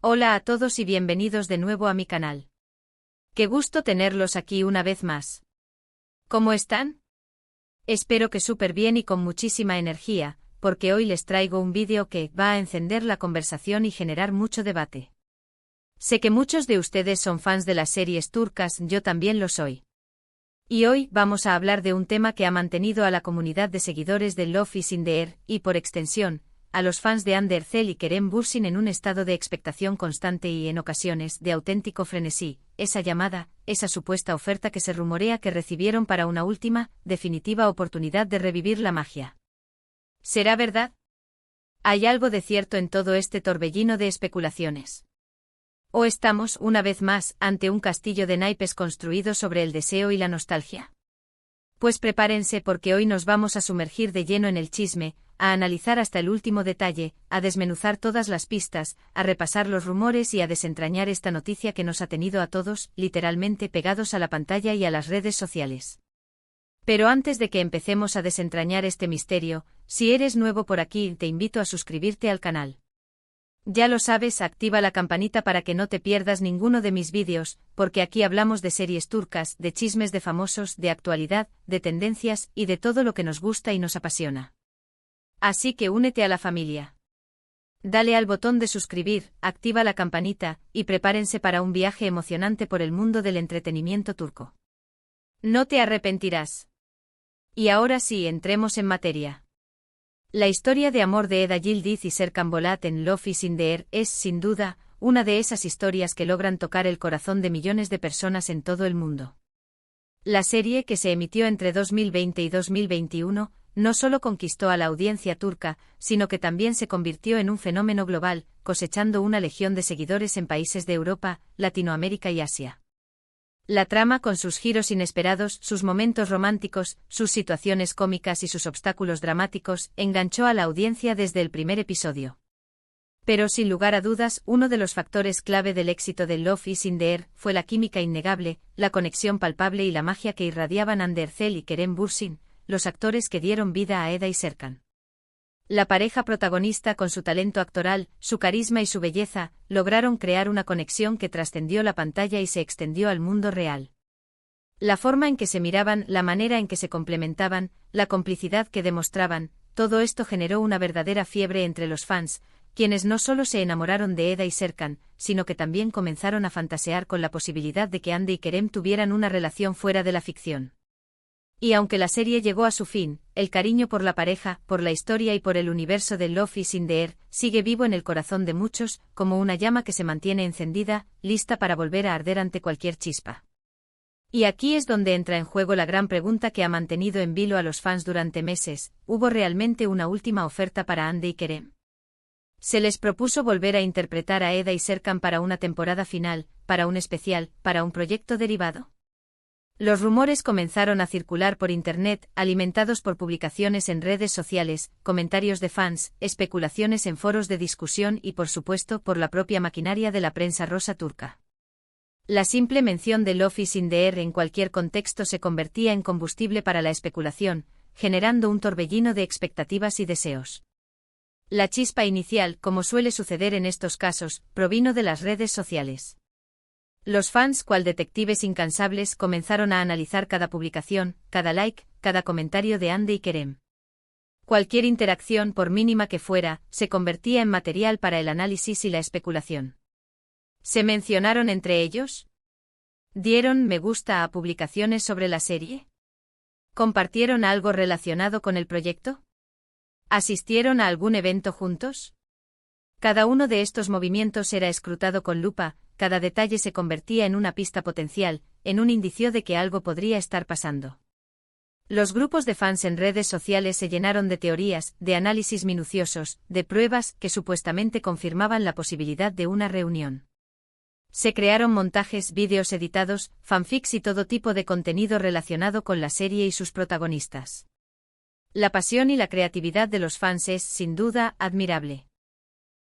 Hola a todos y bienvenidos de nuevo a mi canal. Qué gusto tenerlos aquí una vez más. ¿Cómo están? Espero que súper bien y con muchísima energía, porque hoy les traigo un vídeo que va a encender la conversación y generar mucho debate. Sé que muchos de ustedes son fans de las series turcas, yo también lo soy. Y hoy vamos a hablar de un tema que ha mantenido a la comunidad de seguidores de Love is in the Air, y por extensión, a los fans de Hande Erçel y Kerem Bürsin en un estado de expectación constante y en ocasiones de auténtico frenesí, esa supuesta oferta que se rumorea que recibieron para una última, definitiva oportunidad de revivir la magia. ¿Será verdad? ¿Hay algo de cierto en todo este torbellino de especulaciones? ¿O estamos, una vez más, ante un castillo de naipes construido sobre el deseo y la nostalgia? Pues prepárense porque hoy nos vamos a sumergir de lleno en el chisme, a analizar hasta el último detalle, a desmenuzar todas las pistas, a repasar los rumores y a desentrañar esta noticia que nos ha tenido a todos, literalmente pegados a la pantalla y a las redes sociales. Pero antes de que empecemos a desentrañar este misterio, si eres nuevo por aquí, te invito a suscribirte al canal. Ya lo sabes, activa la campanita para que no te pierdas ninguno de mis vídeos, porque aquí hablamos de series turcas, de chismes de famosos, de actualidad, de tendencias y de todo lo que nos gusta y nos apasiona. Así que únete a la familia. Dale al botón de suscribir, activa la campanita, y prepárense para un viaje emocionante por el mundo del entretenimiento turco. No te arrepentirás. Y ahora sí, entremos en materia. La historia de amor de Eda Yildiz y Serkan Bolat en Love is in the Air es, sin duda, una de esas historias que logran tocar el corazón de millones de personas en todo el mundo. La serie, que se emitió entre 2020 y 2021, no solo conquistó a la audiencia turca, sino que también se convirtió en un fenómeno global, cosechando una legión de seguidores en países de Europa, Latinoamérica y Asia. La trama, con sus giros inesperados, sus momentos románticos, sus situaciones cómicas y sus obstáculos dramáticos, enganchó a la audiencia desde el primer episodio. Pero sin lugar a dudas, uno de los factores clave del éxito de Love is in the Air fue la química innegable, la conexión palpable y la magia que irradiaban Hande Erçel y Kerem Bürsin, los actores que dieron vida a Eda y Serkan. La pareja protagonista, con su talento actoral, su carisma y su belleza, lograron crear una conexión que trascendió la pantalla y se extendió al mundo real. La forma en que se miraban, la manera en que se complementaban, la complicidad que demostraban, todo esto generó una verdadera fiebre entre los fans, quienes no solo se enamoraron de Eda y Serkan, sino que también comenzaron a fantasear con la posibilidad de que Hande y Kerem tuvieran una relación fuera de la ficción. Y aunque la serie llegó a su fin, el cariño por la pareja, por la historia y por el universo de Love is in the Air sigue vivo en el corazón de muchos, como una llama que se mantiene encendida, lista para volver a arder ante cualquier chispa. Y aquí es donde entra en juego la gran pregunta que ha mantenido en vilo a los fans durante meses: ¿hubo realmente una última oferta para Hande y Kerem? ¿Se les propuso volver a interpretar a Eda y Serkan para una temporada final, para un especial, para un proyecto derivado? Los rumores comenzaron a circular por Internet, alimentados por publicaciones en redes sociales, comentarios de fans, especulaciones en foros de discusión y, por supuesto, por la propia maquinaria de la prensa rosa turca. La simple mención de Love is in the Air en cualquier contexto se convertía en combustible para la especulación, generando un torbellino de expectativas y deseos. La chispa inicial, como suele suceder en estos casos, provino de las redes sociales. Los fans, cual detectives incansables, comenzaron a analizar cada publicación, cada like, cada comentario de Hande y Kerem. Cualquier interacción, por mínima que fuera, se convertía en material para el análisis y la especulación. ¿Se mencionaron entre ellos? ¿Dieron me gusta a publicaciones sobre la serie? ¿Compartieron algo relacionado con el proyecto? ¿Asistieron a algún evento juntos? Cada uno de estos movimientos era escrutado con lupa, cada detalle se convertía en una pista potencial, en un indicio de que algo podría estar pasando. Los grupos de fans en redes sociales se llenaron de teorías, de análisis minuciosos, de pruebas que supuestamente confirmaban la posibilidad de una reunión. Se crearon montajes, vídeos editados, fanfics y todo tipo de contenido relacionado con la serie y sus protagonistas. La pasión y la creatividad de los fans es, sin duda, admirable.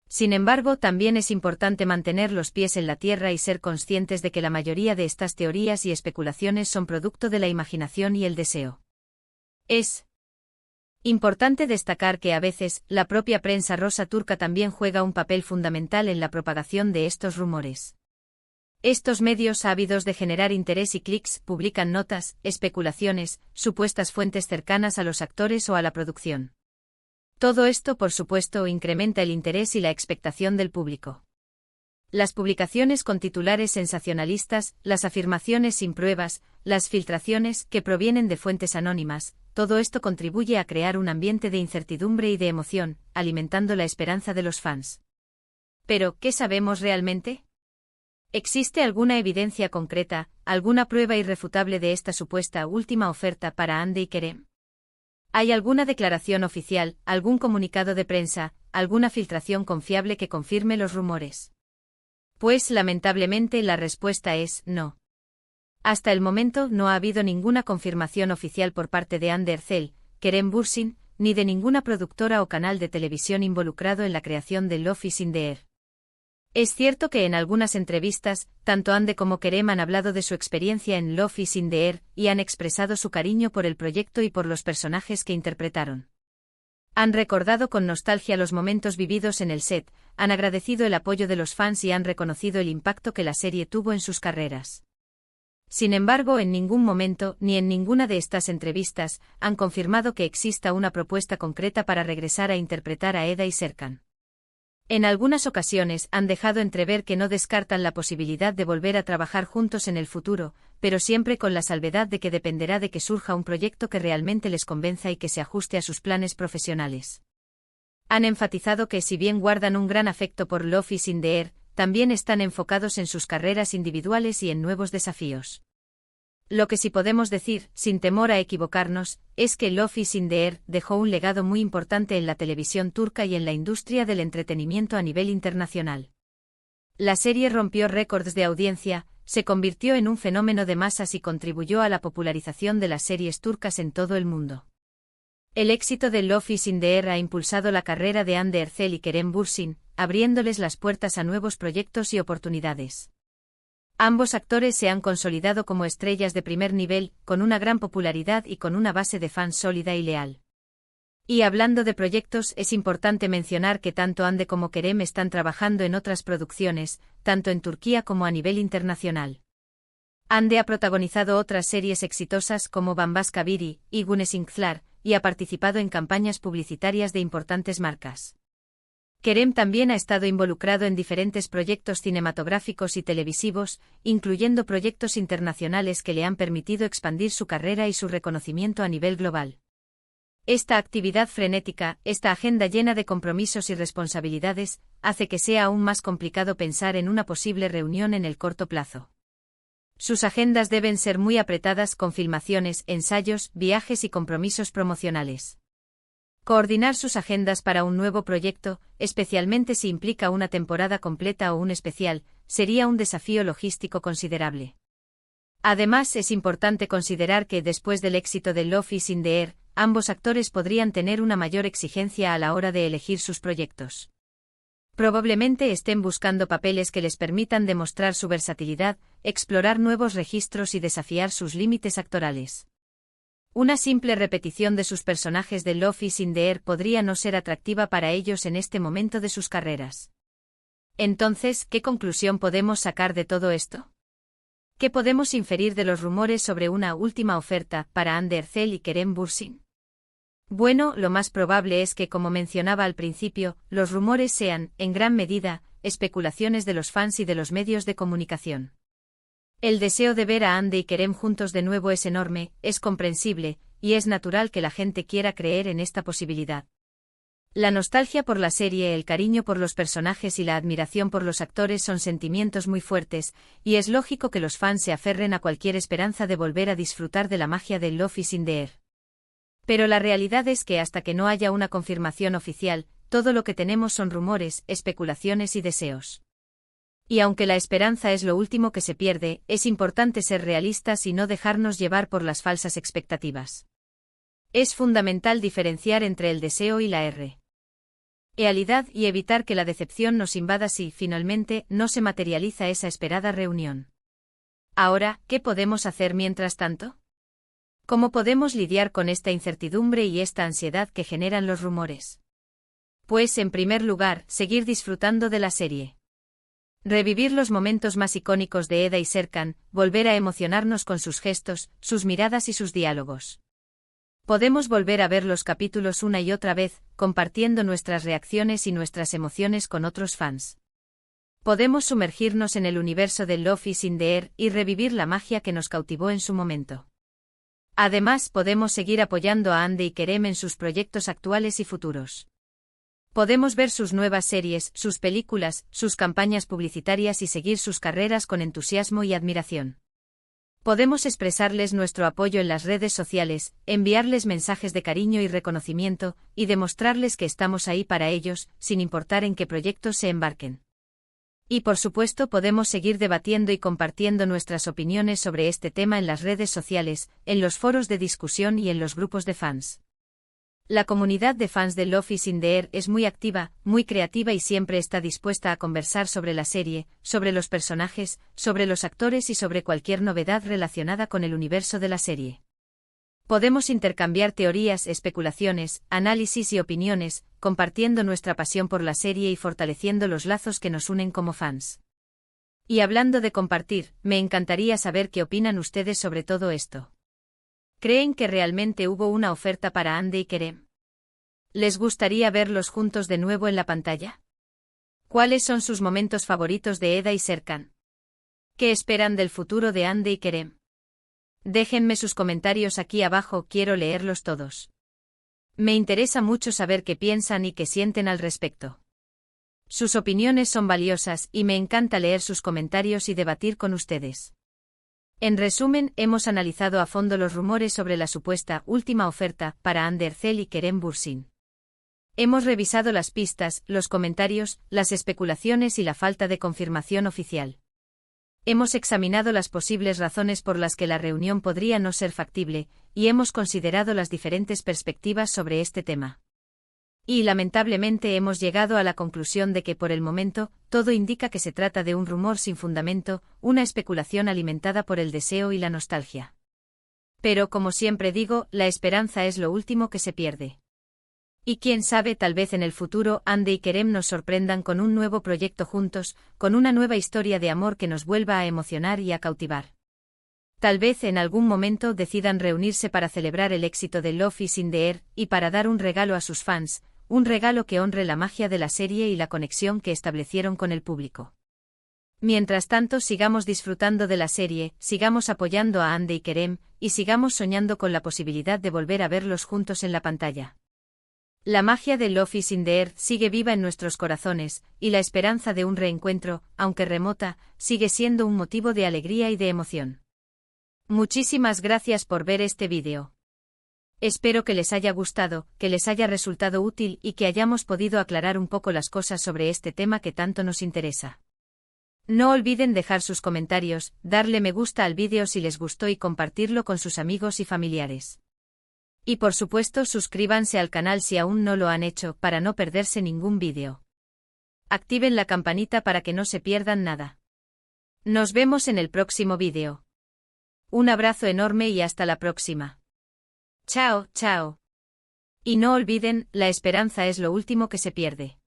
Sin embargo, también es importante mantener los pies en la tierra y ser conscientes de que la mayoría de estas teorías y especulaciones son producto de la imaginación y el deseo. Es Importante destacar que a veces, la propia prensa rosa turca también juega un papel fundamental en la propagación de estos rumores. Estos medios ávidos de generar interés y clics publican notas, especulaciones, supuestas fuentes cercanas a los actores o a la producción. Todo esto, por supuesto, incrementa el interés y la expectación del público. Las publicaciones con titulares sensacionalistas, las afirmaciones sin pruebas, las filtraciones que provienen de fuentes anónimas, todo esto contribuye a crear un ambiente de incertidumbre y de emoción, alimentando la esperanza de los fans. Pero, ¿qué sabemos realmente? ¿Existe alguna evidencia concreta, alguna prueba irrefutable de esta supuesta última oferta para Hande y Kerem? ¿Hay alguna declaración oficial, algún comunicado de prensa, alguna filtración confiable que confirme los rumores? Pues lamentablemente la respuesta es no. Hasta el momento no ha habido ninguna confirmación oficial por parte de Hande Erçel, Kerem Bürsin, ni de ninguna productora o canal de televisión involucrado en la creación de Love is in the Air. Es cierto que en algunas entrevistas, tanto Hande como Kerem han hablado de su experiencia en Love is in the Air y han expresado su cariño por el proyecto y por los personajes que interpretaron. Han recordado con nostalgia los momentos vividos en el set, han agradecido el apoyo de los fans y han reconocido el impacto que la serie tuvo en sus carreras. Sin embargo, en ningún momento, ni en ninguna de estas entrevistas, han confirmado que exista una propuesta concreta para regresar a interpretar a Eda y Serkan. En algunas ocasiones han dejado entrever que no descartan la posibilidad de volver a trabajar juntos en el futuro, pero siempre con la salvedad de que dependerá de que surja un proyecto que realmente les convenza y que se ajuste a sus planes profesionales. Han enfatizado que si bien guardan un gran afecto por Love is in the Air, también están enfocados en sus carreras individuales y en nuevos desafíos. Lo que sí podemos decir, sin temor a equivocarnos, es que Love is in the Air dejó un legado muy importante en la televisión turca y en la industria del entretenimiento a nivel internacional. La serie rompió récords de audiencia, se convirtió en un fenómeno de masas y contribuyó a la popularización de las series turcas en todo el mundo. El éxito de Love is in the Air ha impulsado la carrera de Hande Erçel y Kerem Bürsin, abriéndoles las puertas a nuevos proyectos y oportunidades. Ambos actores se han consolidado como estrellas de primer nivel, con una gran popularidad y con una base de fans sólida y leal. Y hablando de proyectos, es importante mencionar que tanto Hande como Kerem están trabajando en otras producciones, tanto en Turquía como a nivel internacional. Hande ha protagonizado otras series exitosas como Bambaşka Biri y Güneş İnkler, y ha participado en campañas publicitarias de importantes marcas. Kerem también ha estado involucrado en diferentes proyectos cinematográficos y televisivos, incluyendo proyectos internacionales que le han permitido expandir su carrera y su reconocimiento a nivel global. Esta actividad frenética, esta agenda llena de compromisos y responsabilidades, hace que sea aún más complicado pensar en una posible reunión en el corto plazo. Sus agendas deben ser muy apretadas con filmaciones, ensayos, viajes y compromisos promocionales. Coordinar sus agendas para un nuevo proyecto, especialmente si implica una temporada completa o un especial, sería un desafío logístico considerable. Además, es importante considerar que después del éxito de Love is in the Air, ambos actores podrían tener una mayor exigencia a la hora de elegir sus proyectos. Probablemente estén buscando papeles que les permitan demostrar su versatilidad, explorar nuevos registros y desafiar sus límites actorales. Una simple repetición de sus personajes de Love is in the Air podría no ser atractiva para ellos en este momento de sus carreras. Entonces, ¿qué conclusión podemos sacar de todo esto? ¿Qué podemos inferir de los rumores sobre una última oferta para Hande Erçel y Kerem Bürsin? Bueno, lo más probable es que, como mencionaba al principio, los rumores sean, en gran medida, especulaciones de los fans y de los medios de comunicación. El deseo de ver a Hande y Kerem juntos de nuevo es enorme, es comprensible, y es natural que la gente quiera creer en esta posibilidad. La nostalgia por la serie, el cariño por los personajes y la admiración por los actores son sentimientos muy fuertes, y es lógico que los fans se aferren a cualquier esperanza de volver a disfrutar de la magia de Love is in the Air. Pero la realidad es que hasta que no haya una confirmación oficial, todo lo que tenemos son rumores, especulaciones y deseos. Y aunque la esperanza es lo último que se pierde, es importante ser realistas y no dejarnos llevar por las falsas expectativas. Es fundamental diferenciar entre el deseo y la realidad y evitar que la decepción nos invada si, finalmente, no se materializa esa esperada reunión. Ahora, ¿qué podemos hacer mientras tanto? ¿Cómo podemos lidiar con esta incertidumbre y esta ansiedad que generan los rumores? Pues, en primer lugar, seguir disfrutando de la serie. Revivir los momentos más icónicos de Eda y Serkan, volver a emocionarnos con sus gestos, sus miradas y sus diálogos. Podemos volver a ver los capítulos una y otra vez, compartiendo nuestras reacciones y nuestras emociones con otros fans. Podemos sumergirnos en el universo de Love is in the Air y revivir la magia que nos cautivó en su momento. Además, podemos seguir apoyando a Hande y Kerem en sus proyectos actuales y futuros. Podemos ver sus nuevas series, sus películas, sus campañas publicitarias y seguir sus carreras con entusiasmo y admiración. Podemos expresarles nuestro apoyo en las redes sociales, enviarles mensajes de cariño y reconocimiento, y demostrarles que estamos ahí para ellos, sin importar en qué proyectos se embarquen. Y por supuesto podemos seguir debatiendo y compartiendo nuestras opiniones sobre este tema en las redes sociales, en los foros de discusión y en los grupos de fans. La comunidad de fans de Love is in the Air es muy activa, muy creativa y siempre está dispuesta a conversar sobre la serie, sobre los personajes, sobre los actores y sobre cualquier novedad relacionada con el universo de la serie. Podemos intercambiar teorías, especulaciones, análisis y opiniones, compartiendo nuestra pasión por la serie y fortaleciendo los lazos que nos unen como fans. Y hablando de compartir, me encantaría saber qué opinan ustedes sobre todo esto. ¿Creen que realmente hubo una oferta para Hande y Kerem? ¿Les gustaría verlos juntos de nuevo en la pantalla? ¿Cuáles son sus momentos favoritos de Eda y Serkan? ¿Qué esperan del futuro de Hande y Kerem? Déjenme sus comentarios aquí abajo, quiero leerlos todos. Me interesa mucho saber qué piensan y qué sienten al respecto. Sus opiniones son valiosas y me encanta leer sus comentarios y debatir con ustedes. En resumen, hemos analizado a fondo los rumores sobre la supuesta última oferta para Hande Erçel y Kerem Bürsin. Hemos revisado las pistas, los comentarios, las especulaciones y la falta de confirmación oficial. Hemos examinado las posibles razones por las que la reunión podría no ser factible, y hemos considerado las diferentes perspectivas sobre este tema. Y lamentablemente hemos llegado a la conclusión de que por el momento, todo indica que se trata de un rumor sin fundamento, una especulación alimentada por el deseo y la nostalgia. Pero como siempre digo, la esperanza es lo último que se pierde. Y quién sabe, tal vez en el futuro Hande y Kerem nos sorprendan con un nuevo proyecto juntos, con una nueva historia de amor que nos vuelva a emocionar y a cautivar. Tal vez en algún momento decidan reunirse para celebrar el éxito de Love is in the Air y para dar un regalo a sus fans, un regalo que honre la magia de la serie y la conexión que establecieron con el público. Mientras tanto, sigamos disfrutando de la serie, sigamos apoyando a Hande y Kerem, y sigamos soñando con la posibilidad de volver a verlos juntos en la pantalla. La magia de Love is in the Air sigue viva en nuestros corazones, y la esperanza de un reencuentro, aunque remota, sigue siendo un motivo de alegría y de emoción. Muchísimas gracias por ver este vídeo. Espero que les haya gustado, que les haya resultado útil y que hayamos podido aclarar un poco las cosas sobre este tema que tanto nos interesa. No olviden dejar sus comentarios, darle me gusta al vídeo si les gustó y compartirlo con sus amigos y familiares. Y por supuesto suscríbanse al canal si aún no lo han hecho para no perderse ningún vídeo. Activen la campanita para que no se pierdan nada. Nos vemos en el próximo vídeo. Un abrazo enorme y hasta la próxima. Chao, chao. Y no olviden, la esperanza es lo último que se pierde.